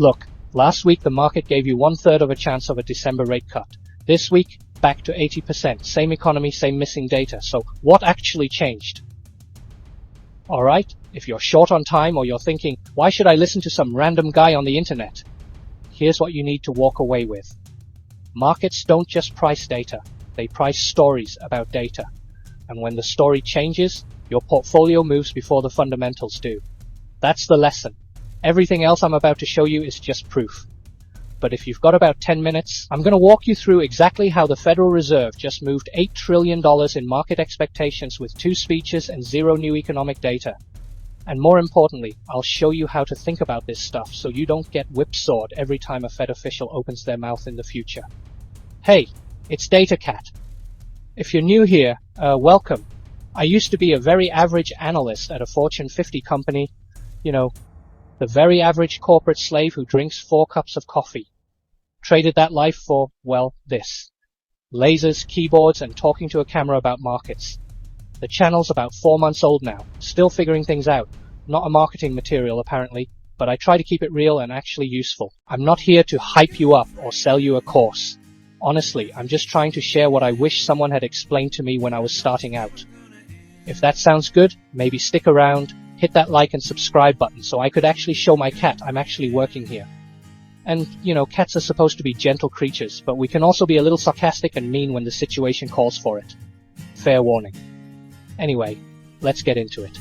Look, last week the market gave you 1/3 of a chance of a December rate cut. This week, back to 80%. Same economy, same missing data. So what actually changed? Alright, if you're short on time or you're thinking, why should I listen to some random guy on the internet? Here's what you need to walk away with. Markets don't just price data, they price stories about data. And when the story changes, your portfolio moves before the fundamentals do. That's the lesson. Everything else I'm about to show you is just proof. But if you've got about 10 minutes, I'm going to walk you through exactly how the Federal Reserve just moved $8 trillion in market expectations with 2 speeches and 0 new economic data. And more importantly, I'll show you how to think about this stuff so you don't get whipsawed every time a Fed official opens their mouth in the future. Hey, it's DataCat. If you're new here, welcome. I used to be a very average analyst at a Fortune 50 company, the very average corporate slave who drinks 4 cups of coffee. Traded that life for, well, this. Lasers, keyboards, and talking to a camera about markets. The channel's about 4 months old now, still figuring things out. Not a marketing material apparently, but I try to keep it real and actually useful. I'm not here to hype you up or sell you a course. Honestly, I'm just trying to share what I wish someone had explained to me when I was starting out. If that sounds good, maybe stick around, hit that like and subscribe button so I could actually show my cat I'm actually working here. And, cats are supposed to be gentle creatures, but we can also be a little sarcastic and mean when the situation calls for it. Fair warning. Anyway, let's get into it.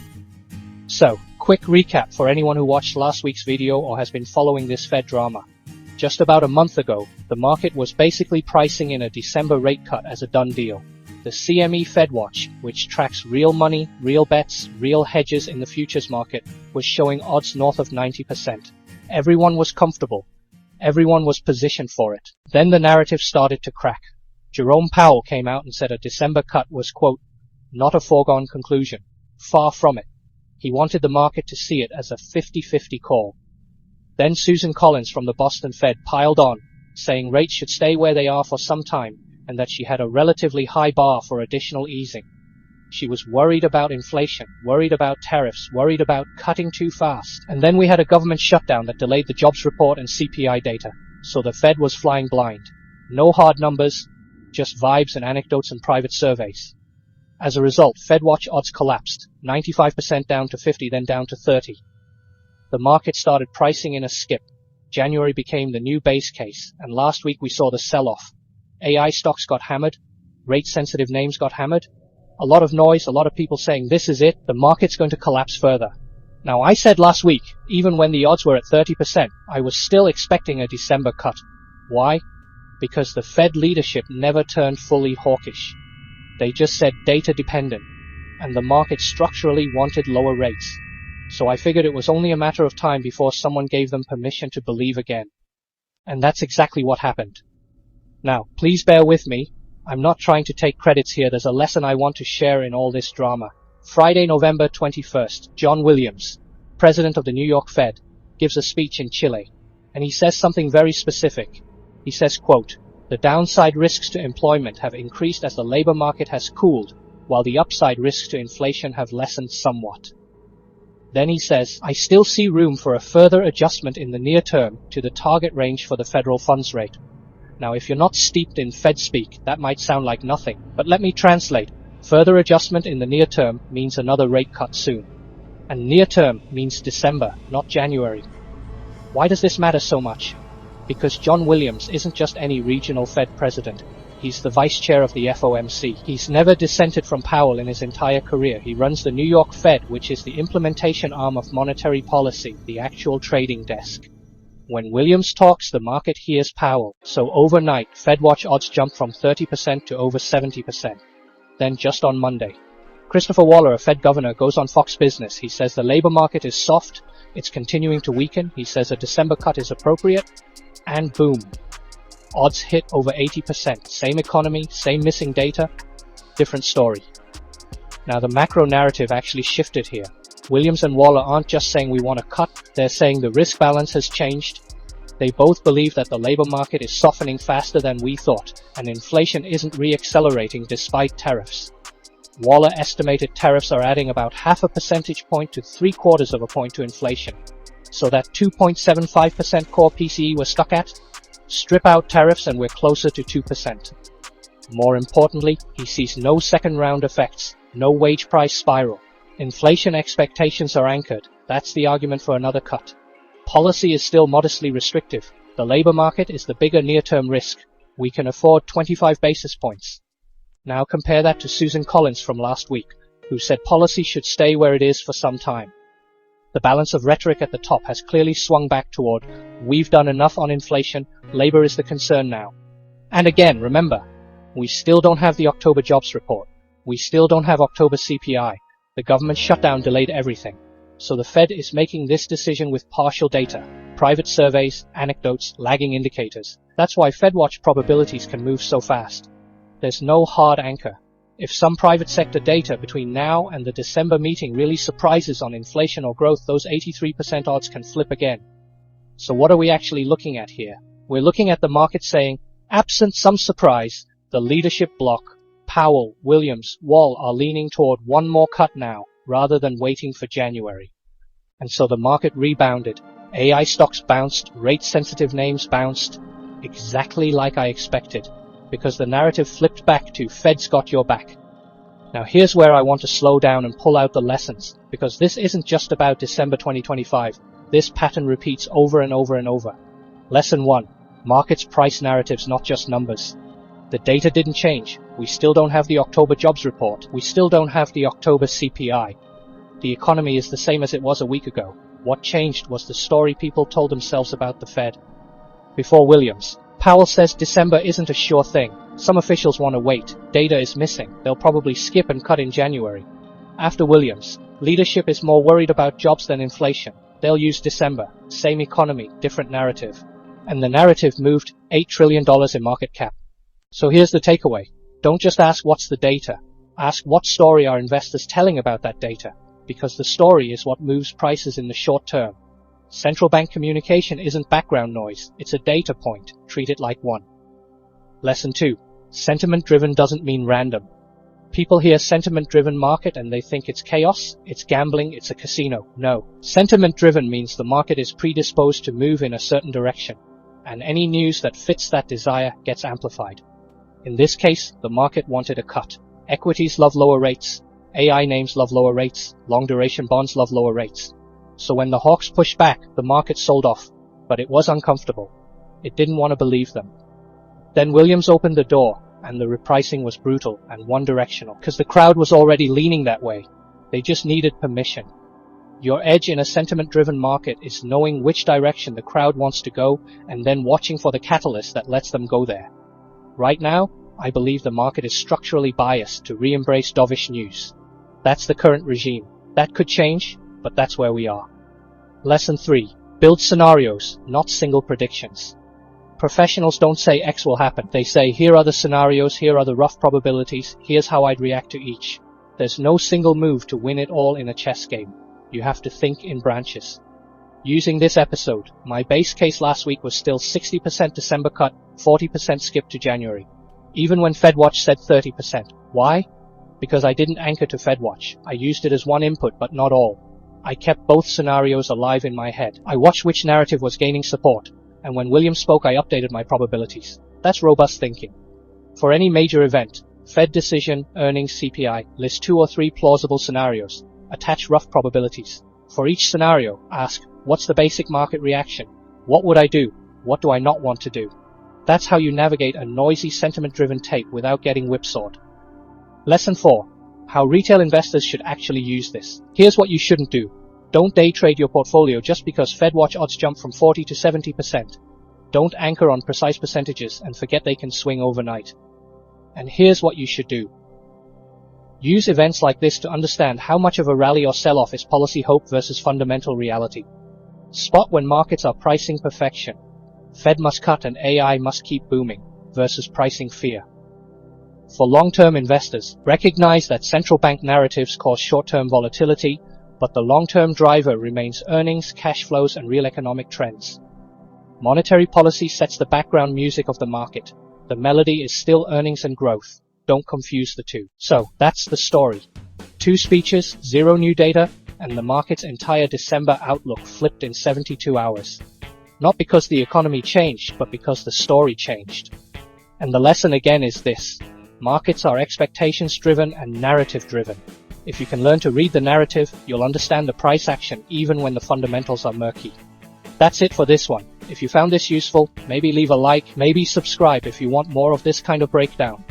So, quick recap for anyone who watched last week's video or has been following this Fed drama. Just about a month ago, the market was basically pricing in a December rate cut as a done deal. The CME FedWatch, which tracks real money, real bets, real hedges in the futures market, was showing odds north of 90%. Everyone was comfortable. Everyone was positioned for it. Then the narrative started to crack. Jerome Powell came out and said a December cut was, quote, not a foregone conclusion. Far from it. He wanted the market to see it as a 50-50 call. Then Susan Collins from the Boston Fed piled on, saying rates should stay where they are for some time, and that she had a relatively high bar for additional easing. She was worried about inflation, worried about tariffs, worried about cutting too fast. And then we had a government shutdown that delayed the jobs report and CPI data, so the Fed was flying blind. No hard numbers, just vibes and anecdotes and private surveys. As a result, FedWatch odds collapsed, 95% down to 50, then down to 30. The market started pricing in a skip. January became the new base case, and last week we saw the sell-off. AI stocks got hammered, rate-sensitive names got hammered. A lot of noise, a lot of people saying this is it, the market's going to collapse further. Now I said last week, even when the odds were at 30%, I was still expecting a December cut. Why? Because the Fed leadership never turned fully hawkish. They just said data dependent, and the market structurally wanted lower rates. So I figured it was only a matter of time before someone gave them permission to believe again. And that's exactly what happened. Now, please bear with me. I'm not trying to take credits here. There's a lesson I want to share in all this drama. Friday, November 21st, John Williams, president of the New York Fed, gives a speech in Chile. And he says something very specific. He says, quote, the downside risks to employment have increased as the labor market has cooled, while the upside risks to inflation have lessened somewhat. Then he says, I still see room for a further adjustment in the near term to the target range for the federal funds rate. Now, if you're not steeped in Fed speak, that might sound like nothing, but let me translate. Further adjustment in the near term means another rate cut soon. And near term means December, not January. Why does this matter so much? Because John Williams isn't just any regional Fed president. He's the vice chair of the FOMC. He's never dissented from Powell in his entire career. He runs the New York Fed, which is the implementation arm of monetary policy, the actual trading desk. When Williams talks, the market hears Powell. So overnight, FedWatch odds jumped from 30% to over 70%. Then just on Monday, Christopher Waller, a Fed governor, goes on Fox Business. He says the labor market is soft. It's continuing to weaken. He says a December cut is appropriate. And boom. Odds hit over 80%. Same economy, same missing data, different story. Now the macro narrative actually shifted here. Williams and Waller aren't just saying we want a cut, they're saying the risk balance has changed. They both believe that the labor market is softening faster than we thought, and inflation isn't re-accelerating despite tariffs. Waller estimated tariffs are adding about 0.5 percentage point to 0.75 point to inflation. So that 2.75% core PCE we're stuck at? Strip out tariffs and we're closer to 2%. More importantly, he sees no second-round effects, no wage price spiral. Inflation expectations are anchored. That's the argument for another cut. Policy is still modestly restrictive. The labor market is the bigger near-term risk. We can afford 25 basis points. Now compare that to Susan Collins from last week, who said policy should stay where it is for some time. The balance of rhetoric at the top has clearly swung back toward, we've done enough on inflation, labor is the concern now. And again, remember, we still don't have the October jobs report. We still don't have October CPI. The government shutdown delayed everything. So the Fed is making this decision with partial data, private surveys, anecdotes, lagging indicators. That's why FedWatch probabilities can move so fast. There's no hard anchor. If some private sector data between now and the December meeting really surprises on inflation or growth, those 83% odds can flip again. So what are we actually looking at here? We're looking at the market saying, absent some surprise, the leadership bloc, Powell, Williams, Wall are leaning toward one more cut now, rather than waiting for January. And so the market rebounded. AI stocks bounced, rate-sensitive names bounced, exactly like I expected, because the narrative flipped back to Fed's got your back. Now here's where I want to slow down and pull out the lessons, because this isn't just about December 2025. This pattern repeats over and over and over. Lesson 1. Markets price narratives, not just numbers. The data didn't change. We still don't have the October jobs report. We still don't have the October CPI. The economy is the same as it was a week ago. What changed was the story people told themselves about the Fed. Before Williams, Powell says December isn't a sure thing. Some officials want to wait. Data is missing. They'll probably skip and cut in January. After Williams, leadership is more worried about jobs than inflation. They'll use December. Same economy, different narrative. And the narrative moved $8 trillion in market cap. So here's the takeaway. Don't just ask what's the data. Ask what story are investors telling about that data, because the story is what moves prices in the short term. Central bank communication isn't background noise. It's a data point. Treat it like one. Lesson 2. Sentiment-driven doesn't mean random. People hear sentiment-driven market and they think it's chaos, it's gambling, it's a casino. No. Sentiment-driven means the market is predisposed to move in a certain direction, and any news that fits that desire gets amplified. In this case, the market wanted a cut. Equities love lower rates. AI names love lower rates. Long-duration bonds love lower rates. So when the hawks pushed back, the market sold off. But it was uncomfortable. It didn't want to believe them. Then Williams opened the door, and the repricing was brutal and one-directional, because the crowd was already leaning that way. They just needed permission. Your edge in a sentiment-driven market is knowing which direction the crowd wants to go and then watching for the catalyst that lets them go there. Right now, I believe the market is structurally biased to re-embrace dovish news. That's the current regime. That could change, but that's where we are. Lesson 3. Build scenarios, not single predictions. Professionals don't say X will happen. They say, here are the scenarios, here are the rough probabilities, here's how I'd react to each. There's no single move to win it all in a chess game. You have to think in branches. Using this episode, my base case last week was still 60% December cut, 40% skip to January. Even when FedWatch said 30%. Why? Because I didn't anchor to FedWatch. I used it as one input, but not all. I kept both scenarios alive in my head. I watched which narrative was gaining support, and when Williams spoke, I updated my probabilities. That's robust thinking. For any major event, Fed decision, earnings, CPI, list 2 or 3 plausible scenarios. Attach rough probabilities. For each scenario, ask, what's the basic market reaction? What would I do? What do I not want to do? That's how you navigate a noisy, sentiment-driven tape without getting whipsawed. Lesson 4. How retail investors should actually use this. Here's what you shouldn't do. Don't day trade your portfolio just because FedWatch odds jump from 40 to 70%. Don't anchor on precise percentages and forget they can swing overnight. And here's what you should do. Use events like this to understand how much of a rally or sell-off is policy hope versus fundamental reality. Spot when markets are pricing perfection. Fed must cut and AI must keep booming versus pricing fear. For long-term investors, recognize that central bank narratives cause short-term volatility, but the long-term driver remains earnings, cash flows, and real economic trends. Monetary policy sets the background music of the market. The melody is still earnings and growth. Don't confuse the two. So, that's the story. 2 speeches, 0 new data, and the market's entire December outlook flipped in 72 hours. Not because the economy changed, but because the story changed. And the lesson again is this: markets are expectations driven and narrative driven. If you can learn to read the narrative, you'll understand the price action even when the fundamentals are murky. That's it for this one. If you found this useful, maybe leave a like, maybe subscribe if you want more of this kind of breakdown.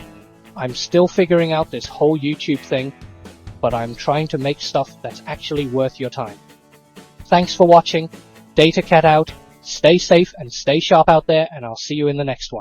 I'm still figuring out this whole YouTube thing, but I'm trying to make stuff that's actually worth your time. Thanks for watching. DataCat out. Stay safe and stay sharp out there, and I'll see you in the next one.